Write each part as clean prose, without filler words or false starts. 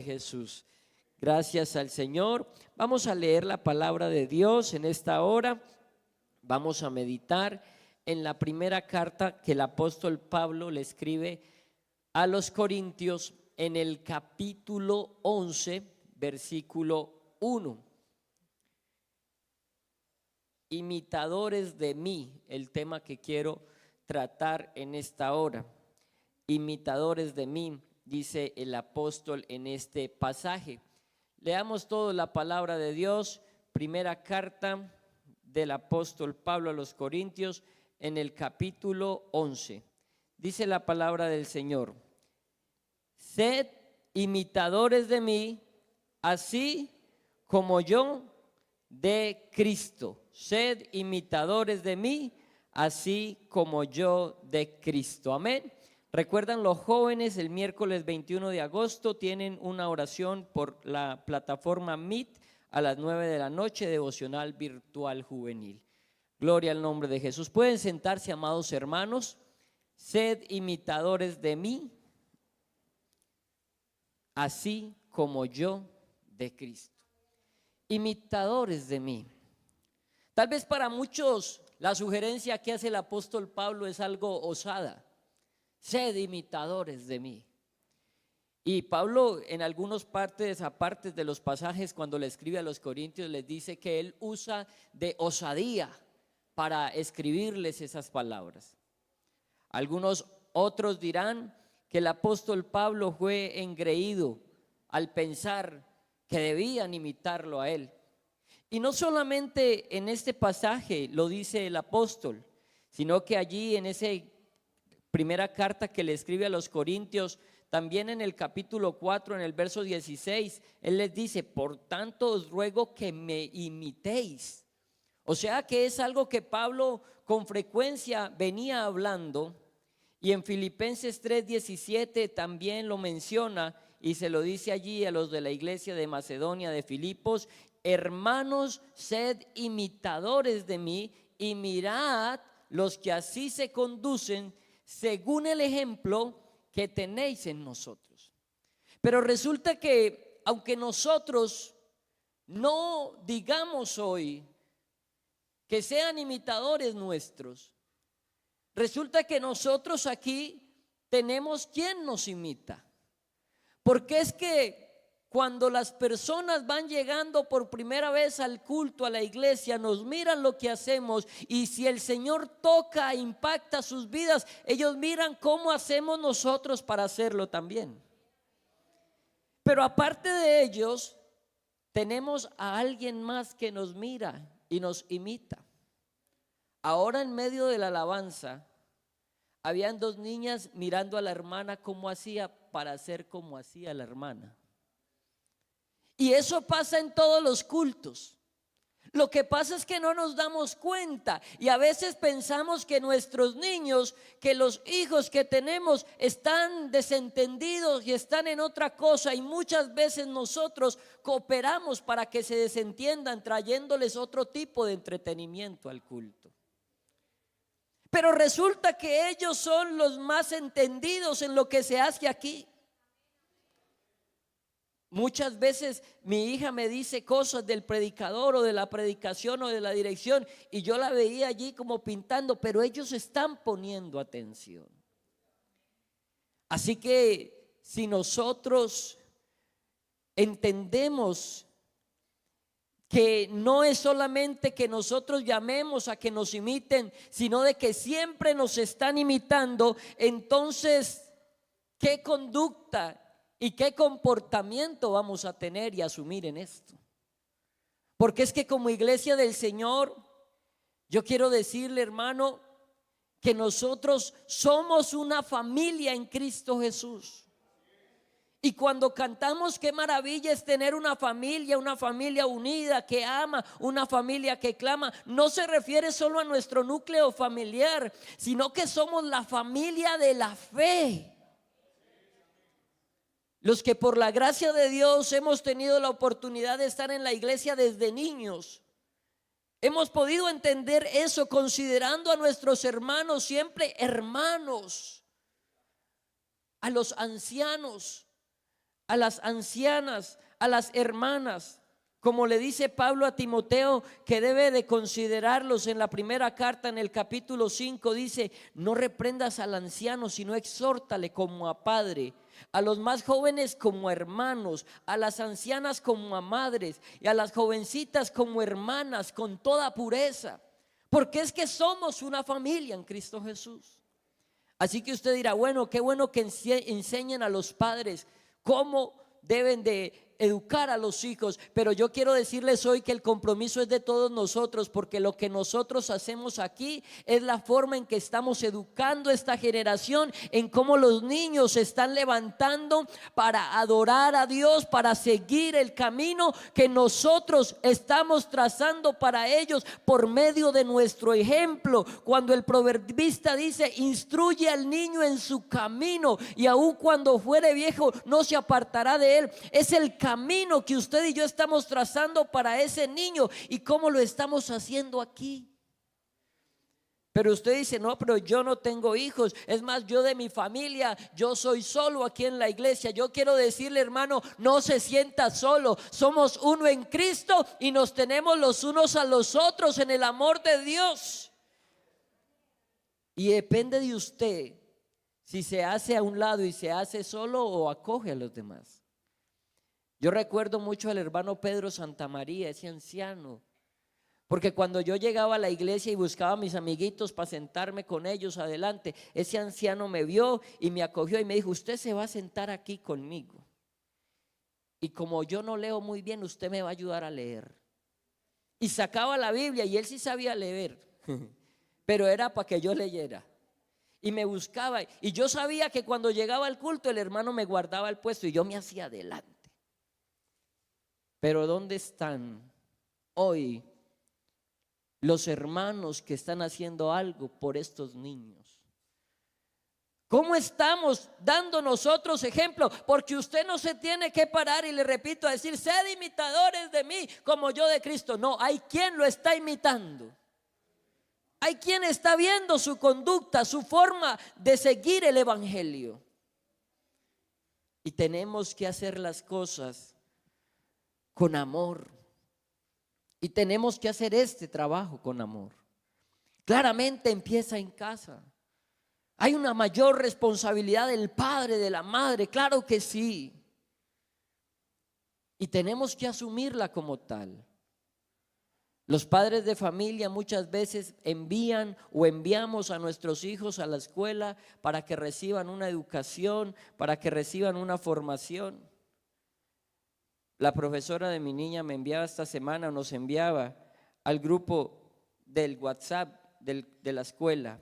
Jesús. Gracias al Señor. Vamos a leer la palabra de Dios en esta hora. Vamos a meditar en la primera carta que el apóstol Pablo le escribe a los Corintios en el capítulo 11, versículo 1. Imitadores de mí, el tema que quiero tratar en esta hora. Imitadores de mí, dice el apóstol en este pasaje. Leamos todos la palabra de Dios, primera carta del apóstol Pablo a los Corintios en el capítulo 11. Dice la palabra del Señor: sed imitadores de mí, así como yo de Cristo. Sed imitadores de mí, así como yo de Cristo. Amén. Recuerdan los jóvenes, el miércoles 21 de agosto tienen una oración por la plataforma Meet a las 9 de la noche, devocional virtual juvenil. Gloria al nombre de Jesús. Pueden sentarse, amados hermanos. Sed imitadores de mí, así como yo de Cristo. Imitadores de mí. Tal vez para muchos la sugerencia que hace el apóstol Pablo es algo osada. Sed imitadores de mí. Y Pablo en algunas partes, aparte de los pasajes, cuando le escribe a los corintios, les dice que él usa de osadía para escribirles esas palabras. Algunos otros dirán que el apóstol Pablo fue engreído al pensar que debían imitarlo a él. Y no solamente en este pasaje lo dice el apóstol, sino que allí en ese primera carta que le escribe a los Corintios, también en el capítulo 4, en el verso 16, él les dice: por tanto os ruego que me imitéis. O sea que es algo que Pablo con frecuencia venía hablando, y en Filipenses 3:17 también lo menciona y se lo dice allí a los de la iglesia de Macedonia de Filipos: hermanos, sed imitadores de mí y mirad los que así se conducen según el ejemplo que tenéis en nosotros. Pero resulta que aunque nosotros no digamos hoy que sean imitadores nuestros, resulta que nosotros aquí tenemos quien nos imita. Porque es que cuando las personas van llegando por primera vez al culto, a la iglesia, nos miran lo que hacemos, y si el Señor toca, impacta sus vidas, ellos miran cómo hacemos nosotros para hacerlo también. Pero aparte de ellos, tenemos a alguien más que nos mira y nos imita. Ahora en medio de la alabanza, habían dos niñas mirando a la hermana cómo hacía para hacer como hacía la hermana. Y eso pasa en todos los cultos. Lo que pasa es que no nos damos cuenta y a veces pensamos que nuestros niños, que los hijos que tenemos están desentendidos y están en otra cosa, y muchas veces nosotros cooperamos para que se desentiendan trayéndoles otro tipo de entretenimiento al culto. Pero resulta que ellos son los más entendidos en lo que se hace aquí. Muchas veces mi hija me dice cosas del predicador o de la predicación o de la dirección, y yo la veía allí como pintando, pero ellos están poniendo atención. Así que si nosotros entendemos que no es solamente que nosotros llamemos a que nos imiten, sino de que siempre nos están imitando, entonces ¿qué conducta y qué comportamiento vamos a tener y asumir en esto? Porque es que como iglesia del Señor, yo quiero decirle, hermano, que nosotros somos una familia en Cristo Jesús. Y cuando cantamos qué maravilla es tener una familia unida, que ama, una familia que clama, no se refiere solo a nuestro núcleo familiar, sino que somos la familia de la fe. Los que por la gracia de Dios hemos tenido la oportunidad de estar en la iglesia desde niños, hemos podido entender eso, considerando a nuestros hermanos siempre hermanos, a los ancianos, a las ancianas, a las hermanas. Como le dice Pablo a Timoteo que debe de considerarlos en la primera carta, en el capítulo 5, dice: no reprendas al anciano, sino exhórtale como a padre, a los más jóvenes como a hermanos, a las ancianas como a madres y a las jovencitas como hermanas, con toda pureza, porque es que somos una familia en Cristo Jesús. Así que usted dirá: bueno, qué bueno que enseñen a los padres cómo deben de educar a los hijos, pero yo quiero decirles hoy que el compromiso es de todos nosotros, porque lo que nosotros hacemos aquí es la forma en que estamos educando a esta generación, en cómo los niños se están levantando para adorar a Dios, para seguir el camino que nosotros estamos trazando para ellos por medio de nuestro ejemplo. Cuando el proverbista dice: instruye al niño en su camino, y aun cuando fuere viejo no se apartará de él. Es el camino que usted y yo estamos trazando para ese niño, y cómo lo estamos haciendo aquí. Pero usted dice: no, pero yo no tengo hijos, es más, yo de mi familia, yo soy solo aquí en la iglesia. Yo quiero decirle, hermano, no se sienta solo. Somos uno en Cristo y nos tenemos los unos a los otros en el amor de Dios. Y depende de usted si se hace a un lado y se hace solo o acoge a los demás. Yo recuerdo mucho al hermano Pedro Santamaría, ese anciano, porque cuando yo llegaba a la iglesia y buscaba a mis amiguitos para sentarme con ellos adelante, ese anciano me vio y me acogió y me dijo: usted se va a sentar aquí conmigo, y como yo no leo muy bien, usted me va a ayudar a leer. Y sacaba la Biblia, y él sí sabía leer, pero era para que yo leyera. Y me buscaba, y yo sabía que cuando llegaba al culto el hermano me guardaba el puesto y yo me hacía adelante. Pero ¿dónde están hoy los hermanos que están haciendo algo por estos niños? ¿Cómo estamos dando nosotros ejemplo? Porque usted no se tiene que parar, y le repito, a decir: sed imitadores de mí como yo de Cristo. No, hay quien lo está imitando. Hay quien está viendo su conducta, su forma de seguir el evangelio. Y tenemos que hacer las cosas con amor, y tenemos que hacer este trabajo con amor. Claramente empieza en casa. Hay una mayor responsabilidad del padre, de la madre, claro que sí, y tenemos que asumirla como tal. Los padres de familia muchas veces envían o enviamos a nuestros hijos a la escuela para que reciban una educación, para que reciban una formación. La profesora de mi niña me enviaba esta semana, nos enviaba al grupo del WhatsApp de la escuela,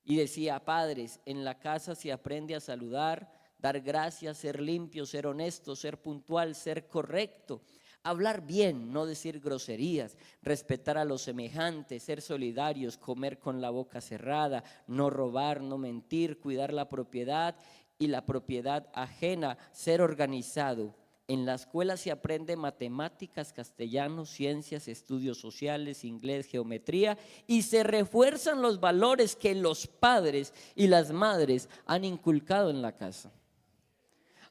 y decía: padres, en la casa se aprende a saludar, dar gracias, ser limpio, ser honesto, ser puntual, ser correcto, hablar bien, no decir groserías, respetar a los semejantes, ser solidarios, comer con la boca cerrada, no robar, no mentir, cuidar la propiedad y la propiedad ajena, ser organizado. En la escuela se aprende matemáticas, castellano, ciencias, estudios sociales, inglés, geometría, y se refuerzan los valores que los padres y las madres han inculcado en la casa.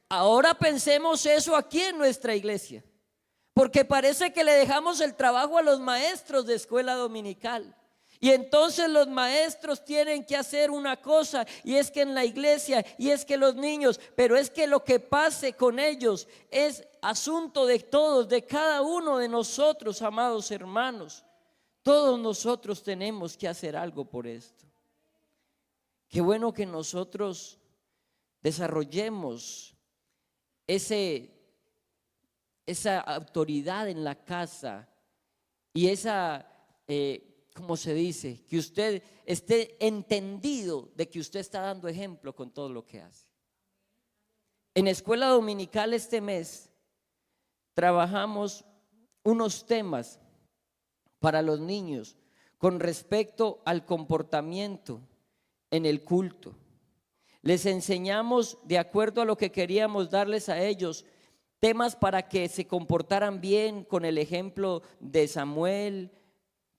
Ahora pensemos eso aquí en nuestra iglesia, porque parece que le dejamos el trabajo a los maestros de escuela dominical. Y entonces los maestros tienen que hacer una cosa, y es que en la iglesia, y es que los niños, pero es que lo que pase con ellos es asunto de todos, de cada uno de nosotros, amados hermanos. Todos nosotros tenemos que hacer algo por esto. Qué bueno que nosotros desarrollemos esa autoridad en la casa, y esa ¿cómo se dice? Que usted esté entendido de que usted está dando ejemplo con todo lo que hace. En escuela dominical este mes trabajamos unos temas para los niños con respecto al comportamiento en el culto. Les enseñamos, de acuerdo a lo que queríamos darles a ellos, temas para que se comportaran bien, con el ejemplo de Samuel,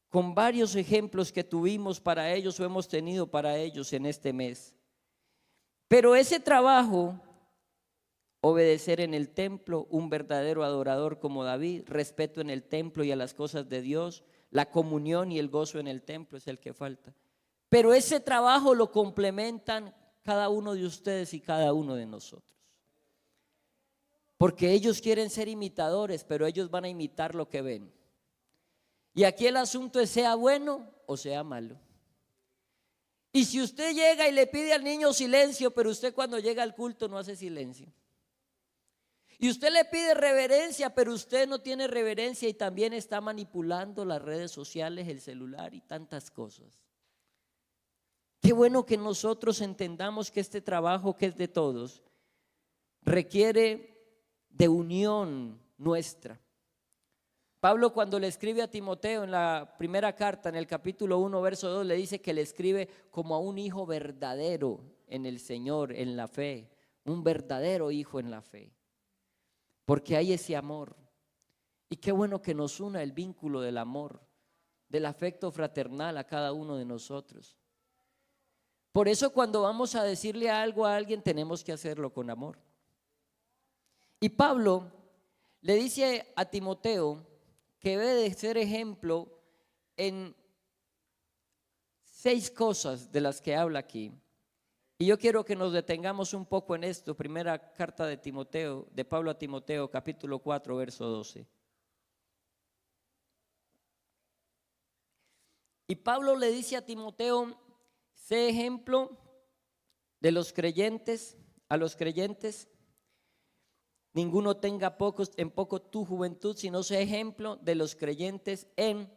con varios ejemplos que tuvimos para ellos o hemos tenido para ellos en este mes. Pero ese trabajo obedecer en el templo, un verdadero adorador como David, respeto en el templo y a las cosas de Dios, la comunión y el gozo en el templo es el que falta. Pero ese trabajo lo complementan cada uno de ustedes y cada uno de nosotros. Porque ellos quieren ser imitadores, pero ellos van a imitar lo que ven. Y aquí el asunto es sea bueno o sea malo. Y si usted llega y le pide al niño silencio, pero usted cuando llega al culto no hace silencio. Y usted le pide reverencia, pero usted no tiene reverencia y también está manipulando las redes sociales, el celular y tantas cosas. Qué bueno que nosotros entendamos que este trabajo que es de todos requiere de unión nuestra. Pablo, cuando le escribe a Timoteo en la primera carta, en el capítulo 1, verso 2, le dice que le escribe como a un hijo verdadero en el Señor, en la fe, un verdadero hijo en la fe, porque hay ese amor. Y qué bueno que nos una el vínculo del amor, del afecto fraternal a cada uno de nosotros. Por eso cuando vamos a decirle algo a alguien tenemos que hacerlo con amor. Y Pablo le dice a Timoteo que debe de ser ejemplo en 6 cosas de las que habla aquí. Y yo quiero que nos detengamos un poco en esto. Primera carta de Timoteo, de Pablo a Timoteo, capítulo 4, verso 12. Y Pablo le dice a Timoteo: sé ejemplo de los creyentes, a los creyentes. Ninguno tenga en poco tu juventud, sino sea ejemplo de los creyentes en.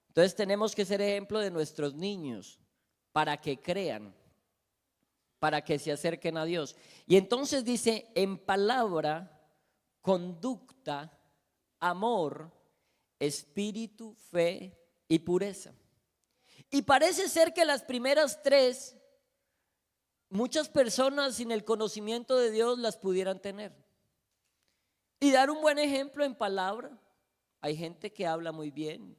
Entonces tenemos que ser ejemplo de nuestros niños para que crean, para que se acerquen a Dios. Y entonces dice: en palabra, conducta, amor, espíritu, fe y pureza. Y parece ser que las primeras 3, muchas personas sin el conocimiento de Dios las pudieran tener. Y dar un buen ejemplo en palabra. Hay gente que habla muy bien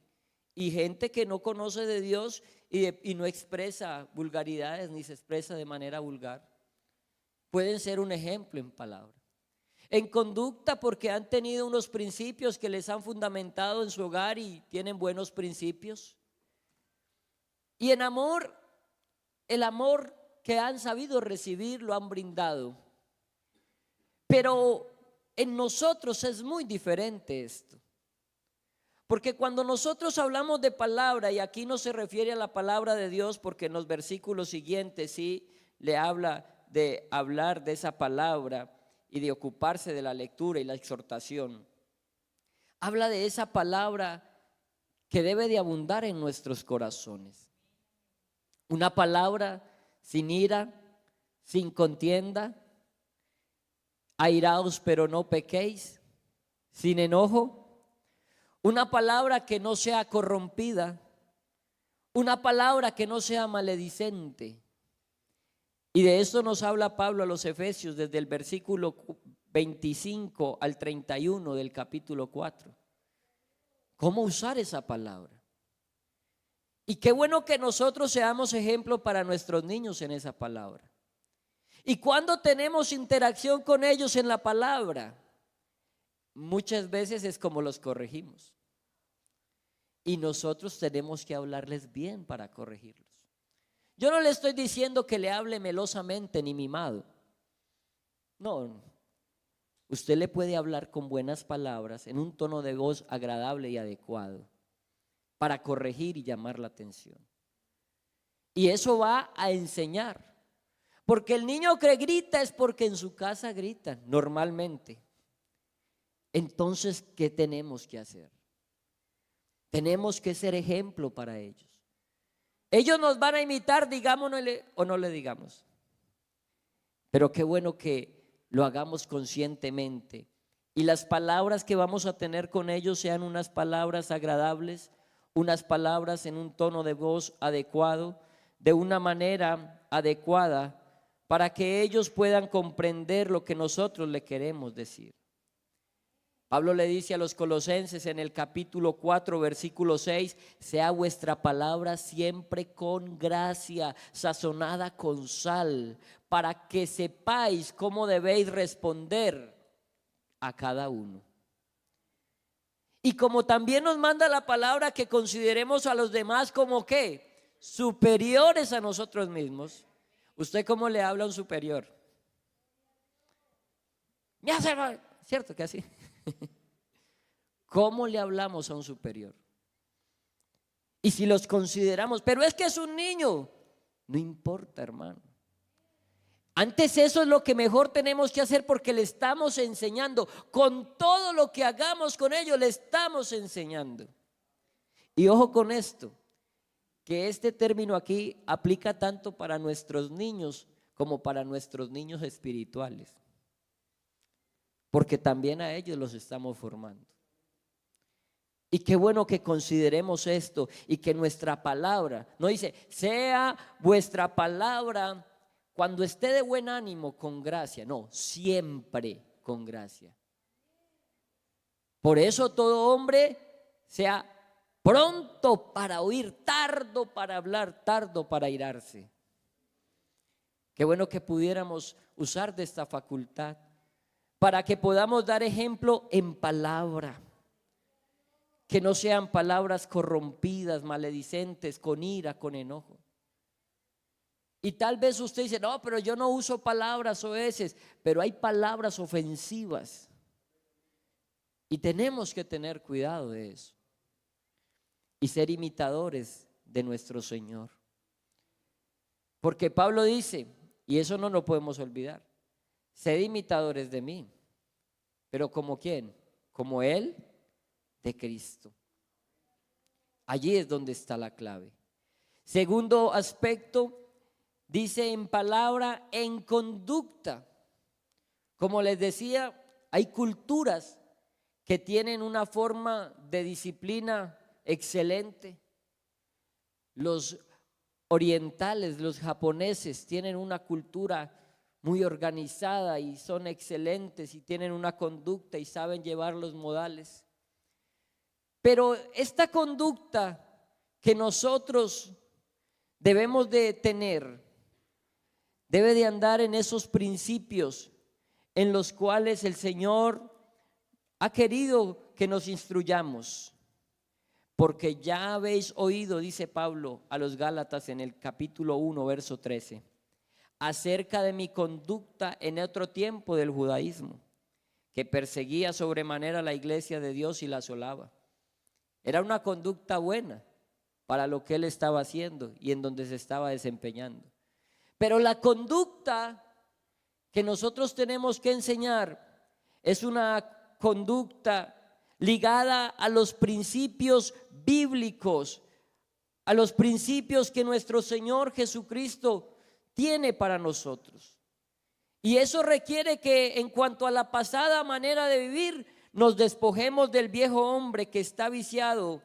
y gente que no conoce de Dios y no expresa vulgaridades ni se expresa de manera vulgar. Pueden ser un ejemplo en palabra. En conducta, porque han tenido unos principios que les han fundamentado en su hogar y tienen buenos principios. Y en amor, el amor que han sabido recibir lo han brindado. Pero en nosotros es muy diferente esto. Porque cuando nosotros hablamos de palabra, y aquí no se refiere a la palabra de Dios, porque en los versículos siguientes sí le habla de hablar de esa palabra y de ocuparse de la lectura y la exhortación. Habla de esa palabra que debe de abundar en nuestros corazones. Una palabra sin ira, sin contienda, airaos pero no pequéis, sin enojo. Una palabra que no sea corrompida, una palabra que no sea maledicente. Y de esto nos habla Pablo a los Efesios desde el versículo 25 al 31 del capítulo 4. ¿Cómo usar esa palabra? Y qué bueno que nosotros seamos ejemplo para nuestros niños en esa palabra. Y cuando tenemos interacción con ellos en la palabra, muchas veces es como los corregimos. Y nosotros tenemos que hablarles bien para corregirlos. Yo no le estoy diciendo que le hable melosamente ni mimado. No, usted le puede hablar con buenas palabras, en un tono de voz agradable y adecuado, para corregir y llamar la atención. Y eso va a enseñar. Porque el niño que grita es porque en su casa gritan normalmente. Entonces, ¿qué tenemos que hacer? Tenemos que ser ejemplo para ellos. Ellos nos van a imitar, digámosle o no le digamos. Pero qué bueno que lo hagamos conscientemente. Y las palabras que vamos a tener con ellos sean unas palabras agradables, unas palabras en un tono de voz adecuado, de una manera adecuada, para que ellos puedan comprender lo que nosotros le queremos decir. Pablo le dice a los colosenses en el capítulo 4, versículo 6, sea vuestra palabra siempre con gracia, sazonada con sal, para que sepáis cómo debéis responder a cada uno. Y como también nos manda la palabra que consideremos a los demás como ¿qué? Superiores a nosotros mismos. ¿Usted cómo le habla a un superior? Me hace, ¿cierto que así? ¿Cómo le hablamos a un superior? Y si los consideramos, pero es que es un niño, no importa, hermano. Antes eso es lo que mejor tenemos que hacer porque le estamos enseñando. Con todo lo que hagamos con ellos, le estamos enseñando. Y ojo con esto, que este término aquí aplica tanto para nuestros niños como para nuestros niños espirituales. Porque también a ellos los estamos formando. Y qué bueno que consideremos esto y que nuestra palabra, no dice, sea vuestra palabra cuando esté de buen ánimo con gracia, no, siempre con gracia. Por eso todo hombre sea pronto para oír, tardo para hablar, tardo para airarse. Qué bueno que pudiéramos usar de esta facultad para que podamos dar ejemplo en palabra. Que no sean palabras corrompidas, maledicentes, con ira, con enojo. Y tal vez usted dice, no, pero yo no uso palabras soeces, pero hay palabras ofensivas. Y tenemos que tener cuidado de eso. Y ser imitadores de nuestro Señor. Porque Pablo dice, y eso no lo podemos olvidar, sed imitadores de mí. Pero ¿como quién? Como Él de Cristo. Allí es donde está la clave. Segundo aspecto, dice en palabra, en conducta. Como les decía, hay culturas que tienen una forma de disciplina excelente. Los orientales, los japoneses tienen una cultura muy organizada y son excelentes y tienen una conducta y saben llevar los modales. Pero esta conducta que nosotros debemos de tener, debe de andar en esos principios en los cuales el Señor ha querido que nos instruyamos. Porque ya habéis oído, dice Pablo a los Gálatas en el capítulo 1, verso 13, acerca de mi conducta en otro tiempo del judaísmo, que perseguía sobremanera la iglesia de Dios y la asolaba. Era una conducta buena para lo que él estaba haciendo y en donde se estaba desempeñando. Pero la conducta que nosotros tenemos que enseñar es una conducta ligada a los principios bíblicos, a los principios que nuestro Señor Jesucristo tiene para nosotros. Y eso requiere que en cuanto a la pasada manera de vivir, nos despojemos del viejo hombre que está viciado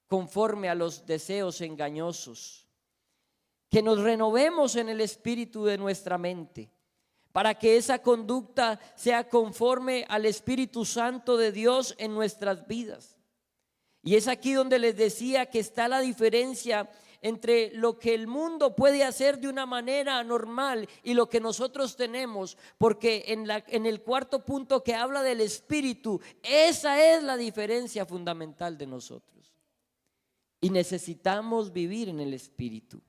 conforme a los deseos engañosos, que nos renovemos en el espíritu de nuestra mente, para que esa conducta sea conforme al Espíritu Santo de Dios en nuestras vidas. Y es aquí donde les decía que está la diferencia entre lo que el mundo puede hacer de una manera normal y lo que nosotros tenemos, porque en el cuarto punto que habla del Espíritu, esa es la diferencia fundamental de nosotros. Y necesitamos vivir en el Espíritu.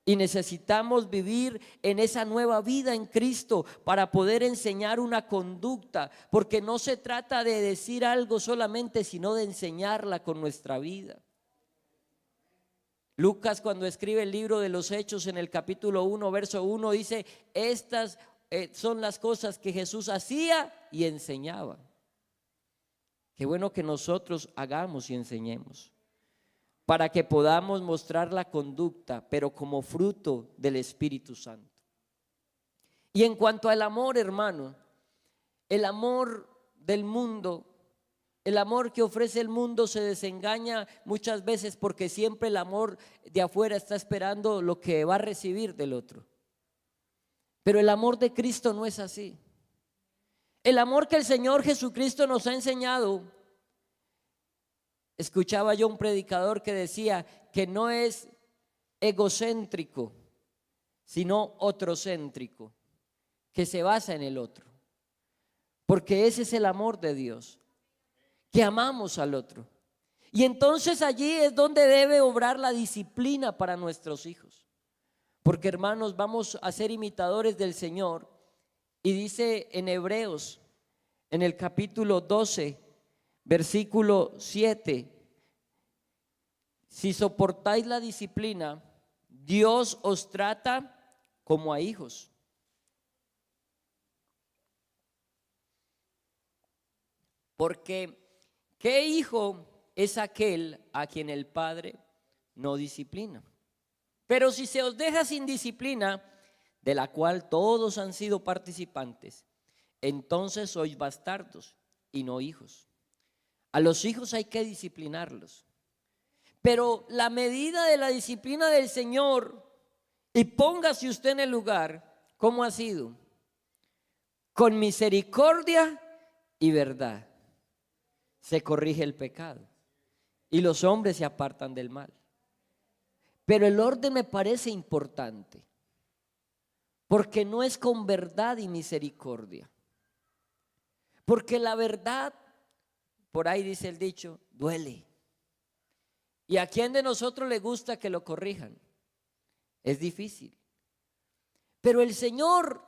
Y necesitamos vivir en esa nueva vida en Cristo para poder enseñar una conducta, porque no se trata de decir algo solamente, sino de enseñarla con nuestra vida. Lucas, cuando escribe el libro de los Hechos en el capítulo 1, verso 1, dice, estas son las cosas que Jesús hacía y enseñaba. Qué bueno que nosotros hagamos y enseñemos, para que podamos mostrar la conducta, pero como fruto del Espíritu Santo. Y en cuanto al amor, hermano, el amor del mundo, el amor que ofrece el mundo se desengaña muchas veces porque siempre el amor de afuera está esperando lo que va a recibir del otro. Pero el amor de Cristo no es así. El amor que el Señor Jesucristo nos ha enseñado. Escuchaba yo un predicador que decía que no es egocéntrico, sino otrocéntrico, que se basa en el otro. Porque ese es el amor de Dios, que amamos al otro. Y entonces allí es donde debe obrar la disciplina para nuestros hijos. Porque, hermanos, vamos a ser imitadores del Señor. Y dice en Hebreos, en el capítulo 12, versículo 7, si soportáis la disciplina, Dios os trata como a hijos. Porque ¿qué hijo es aquel a quien el Padre no disciplina? Pero si se os deja sin disciplina, de la cual todos han sido participantes, entonces sois bastardos y no hijos. A los hijos hay que disciplinarlos. Pero la medida de la disciplina del Señor, y póngase usted en el lugar, ¿cómo ha sido? Con misericordia y verdad se corrige el pecado y los hombres se apartan del mal. Pero el orden me parece importante, porque no es con verdad y misericordia. Porque la verdad, por ahí dice el dicho, duele. ¿Y a quién de nosotros le gusta que lo corrijan? Es difícil. Pero el Señor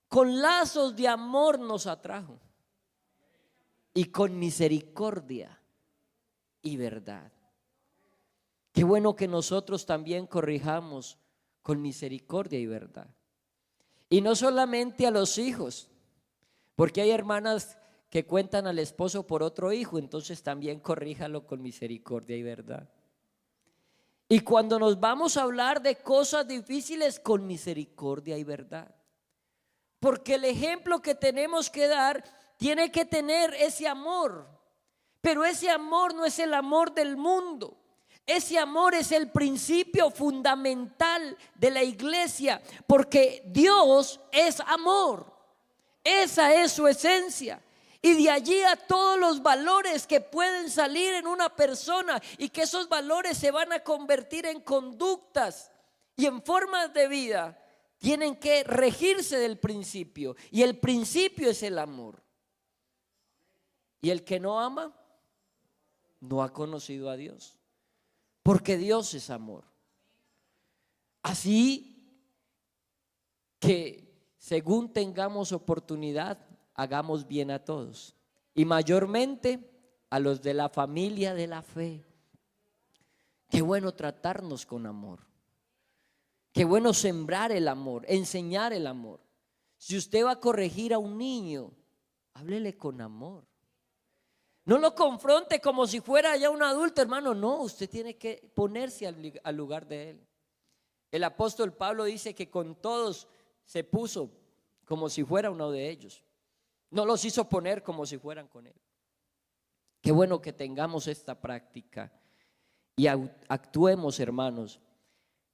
con lazos de amor nos atrajo, y con misericordia y verdad. Qué bueno que nosotros también corrijamos con misericordia y verdad. Y no solamente a los hijos, porque hay hermanas que cuentan al esposo por otro hijo, entonces también corríjalo con misericordia y verdad. Y cuando nos vamos a hablar de cosas difíciles, con misericordia y verdad. Porque el ejemplo que tenemos que dar tiene que tener ese amor. Pero ese amor no es el amor del mundo. Ese amor es el principio fundamental de la iglesia, porque Dios es amor. Esa es su esencia. Y de allí a todos los valores que pueden salir en una persona, y que esos valores se van a convertir en conductas y en formas de vida, tienen que regirse del principio. Y el principio es el amor. Y el que no ama no ha conocido a Dios, porque Dios es amor. Así que según tengamos oportunidad, hagamos bien a todos, y mayormente a los de la familia de la fe. Qué bueno tratarnos con amor. Qué bueno sembrar el amor, enseñar el amor. Si usted va a corregir a un niño, háblele con amor. No lo confronte como si fuera ya un adulto, hermano. No, usted tiene que ponerse al lugar de él. El apóstol Pablo dice que con todos se puso como si fuera uno de ellos. No los hizo poner como si fueran con él. Qué bueno que tengamos esta práctica y actuemos, hermanos,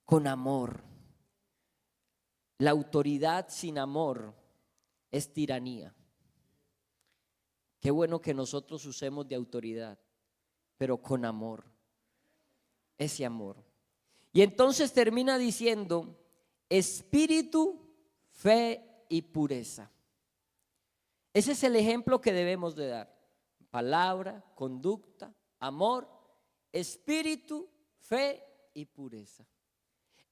con amor. La autoridad sin amor es tiranía. Qué bueno que nosotros usemos de autoridad, pero con amor, ese amor. Y entonces termina diciendo: espíritu, fe y pureza. Ese es el ejemplo que debemos de dar: palabra, conducta, amor, espíritu, fe y pureza.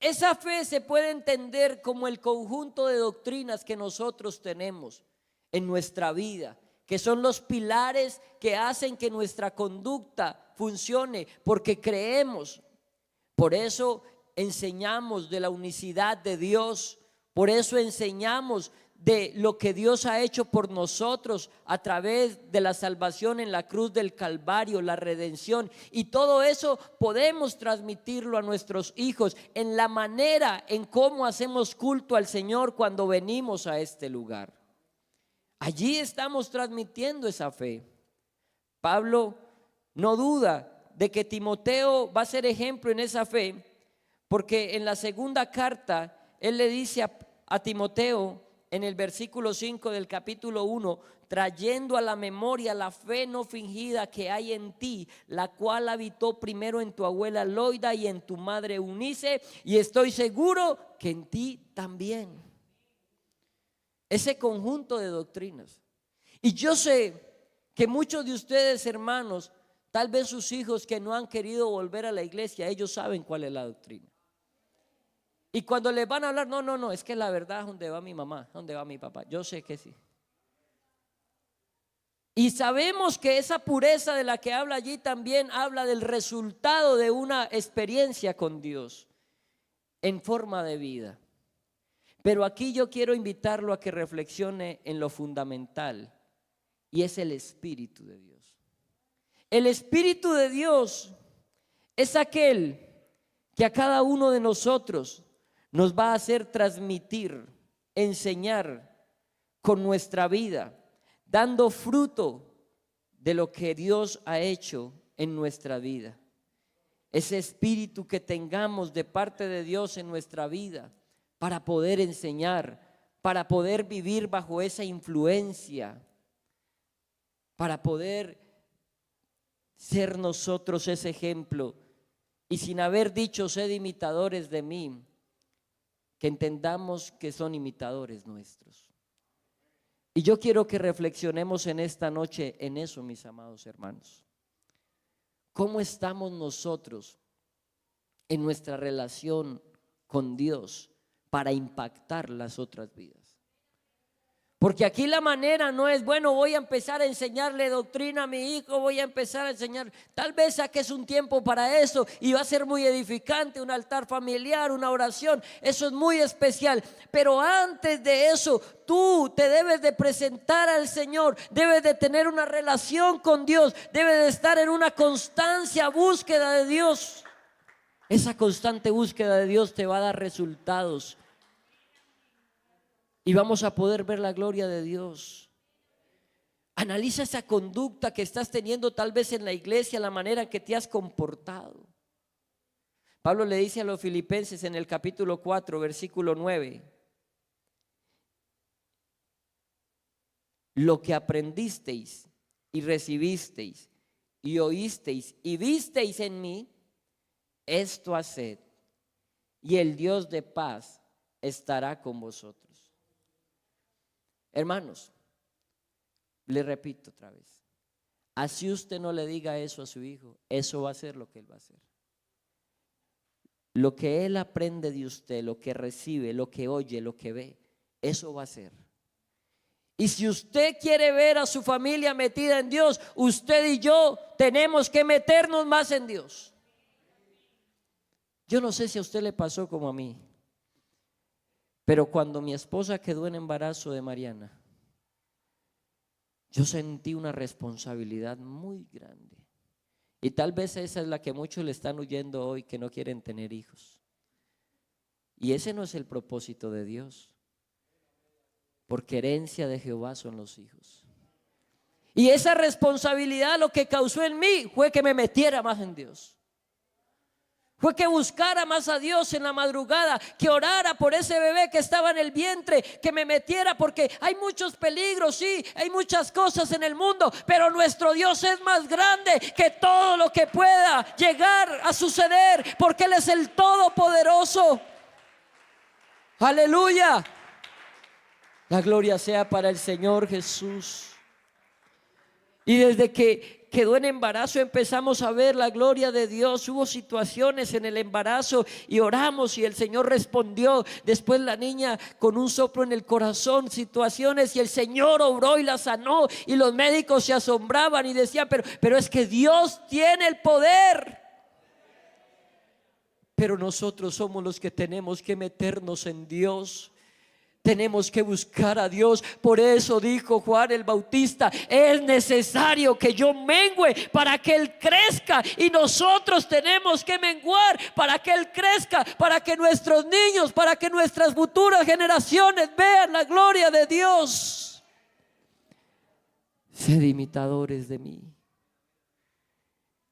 Esa fe se puede entender como el conjunto de doctrinas que nosotros tenemos en nuestra vida, que son los pilares que hacen que nuestra conducta funcione, porque creemos. Por eso enseñamos de la unicidad de Dios, por eso enseñamos de lo que Dios ha hecho por nosotros a través de la salvación en la cruz del Calvario, la redención, y todo eso podemos transmitirlo a nuestros hijos en la manera en cómo hacemos culto al Señor cuando venimos a este lugar. Allí estamos transmitiendo esa fe. Pablo no duda de que Timoteo va a ser ejemplo en esa fe, porque en la segunda carta él le dice a Timoteo en el versículo 5 del capítulo 1, trayendo a la memoria la fe no fingida que hay en ti, la cual habitó primero en tu abuela Loida y en tu madre Eunice, y estoy seguro que en ti también. Ese conjunto de doctrinas. Y yo sé que muchos de ustedes, hermanos, tal vez sus hijos que no han querido volver a la iglesia, ellos saben cuál es la doctrina. Y cuando les van a hablar, no, es que la verdad es donde va mi mamá, donde va mi papá. Yo sé que sí. Y sabemos que esa pureza de la que habla allí también habla del resultado de una experiencia con Dios en forma de vida. Pero aquí yo quiero invitarlo a que reflexione en lo fundamental, y es el Espíritu de Dios. El Espíritu de Dios es aquel que a cada uno de nosotros nos va a hacer transmitir, enseñar con nuestra vida, dando fruto de lo que Dios ha hecho en nuestra vida. Ese espíritu que tengamos de parte de Dios en nuestra vida para poder enseñar, para poder vivir bajo esa influencia, para poder ser nosotros ese ejemplo. Y sin haber dicho sed imitadores de mí, que entendamos que son imitadores nuestros. Y yo quiero que reflexionemos en esta noche en eso, mis amados hermanos. ¿Cómo estamos nosotros en nuestra relación con Dios para impactar las otras vidas? Porque aquí la manera no es, bueno, voy a empezar a enseñarle doctrina a mi hijo, voy a empezar a enseñar, tal vez saques un tiempo para eso y va a ser muy edificante, un altar familiar, una oración, eso es muy especial. Pero antes de eso, tú te debes de presentar al Señor, debes de tener una relación con Dios, debes de estar en una constancia búsqueda de Dios. Esa constante búsqueda de Dios te va a dar resultados. Y vamos a poder ver la gloria de Dios. Analiza esa conducta que estás teniendo tal vez en la iglesia, la manera en que te has comportado. Pablo le dice a los filipenses en el capítulo 4, versículo 9: lo que aprendisteis y recibisteis y oísteis y visteis en mí, esto haced, y el Dios de paz estará con vosotros. Hermanos, le repito otra vez, así usted no le diga eso a su hijo, eso va a ser lo que él va a hacer. Lo que él aprende de usted, lo que recibe, lo que oye, lo que ve, eso va a ser. Y si usted quiere ver a su familia metida en Dios, usted y yo tenemos que meternos más en Dios. Yo no sé si a usted le pasó como a mí, pero cuando mi esposa quedó en embarazo de Mariana, yo sentí una responsabilidad muy grande. Y tal vez esa es la que muchos le están huyendo hoy, que no quieren tener hijos. Y ese no es el propósito de Dios, porque herencia de Jehová son los hijos. Y esa responsabilidad lo que causó en mí fue que me metiera más en Dios. Fue que buscara más a Dios en la madrugada, que orara por ese bebé que estaba en el vientre, que me metiera, porque hay muchos peligros, sí, hay muchas cosas en el mundo, pero nuestro Dios es más grande que todo lo que pueda llegar a suceder, porque Él es el Todopoderoso. Aleluya. La gloria sea para el Señor Jesús. Y desde que quedó en embarazo empezamos a ver la gloria de Dios. Hubo situaciones en el embarazo y oramos y el Señor respondió. Después la niña con un soplo en el corazón, situaciones, y el Señor obró y la sanó, y los médicos se asombraban y decían, pero es que Dios tiene el poder. Pero nosotros somos los que tenemos que meternos en Dios. Tenemos que buscar a Dios. Por eso dijo Juan el Bautista: es necesario que yo mengüe para que Él crezca. Y nosotros tenemos que menguar para que Él crezca, para que nuestros niños, para que nuestras futuras generaciones vean la gloria de Dios. Sed imitadores de mí.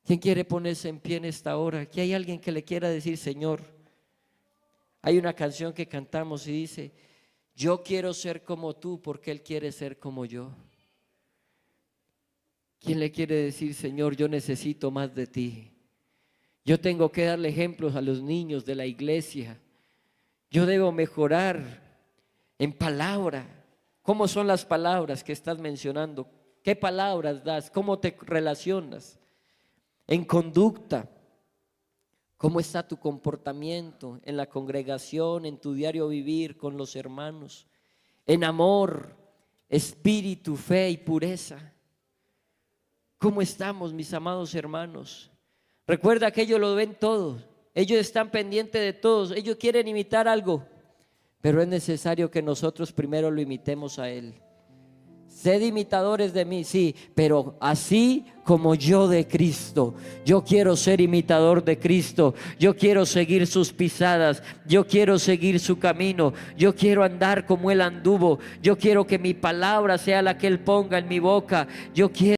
¿Quién quiere ponerse en pie en esta hora? Aquí hay alguien que le quiera decir: Señor. Hay una canción que cantamos y dice: Yo quiero ser como tú porque Él quiere ser como yo. ¿Quién le quiere decir, Señor, yo necesito más de ti? Yo tengo que darle ejemplos a los niños de la iglesia. Yo debo mejorar en palabra. ¿Cómo son las palabras que estás mencionando? ¿Qué palabras das? ¿Cómo te relacionas? En conducta. ¿Cómo está tu comportamiento en la congregación, en tu diario vivir con los hermanos? En amor, espíritu, fe y pureza. ¿Cómo estamos, mis amados hermanos? Recuerda que ellos lo ven todo. Ellos están pendientes de todos. Ellos quieren imitar algo, pero es necesario que nosotros primero lo imitemos a Él. Sed imitadores de mí, sí, pero así como yo de Cristo. Yo quiero ser imitador de Cristo. Yo quiero seguir sus pisadas. Yo quiero seguir su camino. Yo quiero andar como Él anduvo. Yo quiero que mi palabra sea la que Él ponga en mi boca. Yo quiero